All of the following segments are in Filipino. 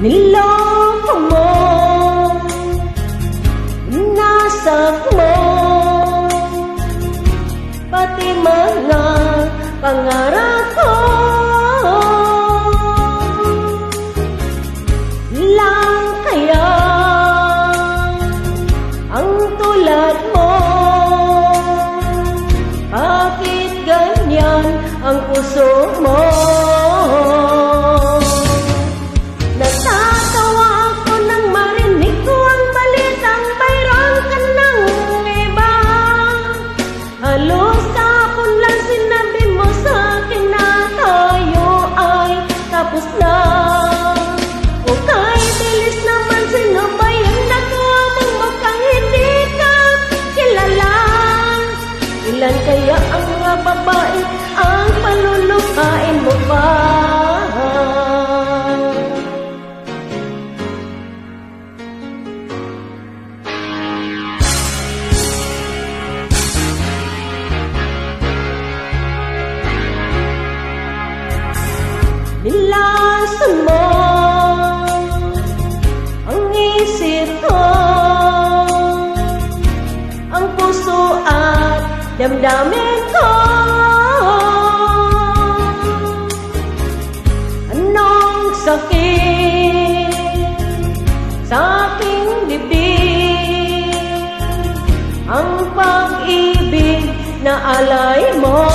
Niloko mo, nasak mo, pati mga pangarap ko. Lang kaya ang tulad mo, bakit ganyan ang puso mo? Natatawa ako nang marinig ko ang balitang mayroon ka ng iba. Halos kahapon lang sinabi mo sa akin na tayo ay tapos na. O kahit bilis naman, sino ba yung nagawa mong mukhang hindi ka kilala? Ilan kaya ang mga babae ang palulukain mo pa? Nilasan mo ang isip ko, ang puso at damdamin ko. Anong sakit sa aking bibig, ang pag-ibig na alay mo.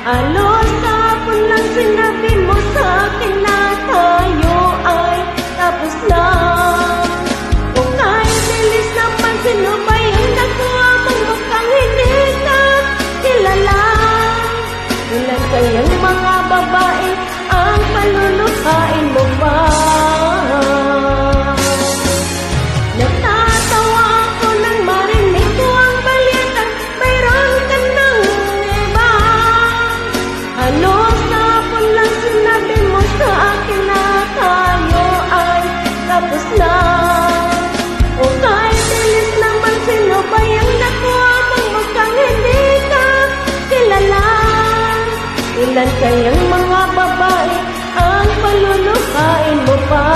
Halos kahapon lang sinabi mo sa akin na tayo ay tapos na. O kahit bilis naman, sino ba yung nagawa mong mukhang hindi ka kilala? Ilan kayang mga babae ang palulukain mo pa? Natatawa ako nang marinig ko ang balita mayroon ka ng iba. Halos kahapon lang sinabi mo sa akin na tayo ay tapos na. O kahit bilis naman, sino ba yung nakuha mong mukhang hindi ka kilala? Ilan kayang mga babae ang palulukain mo pa?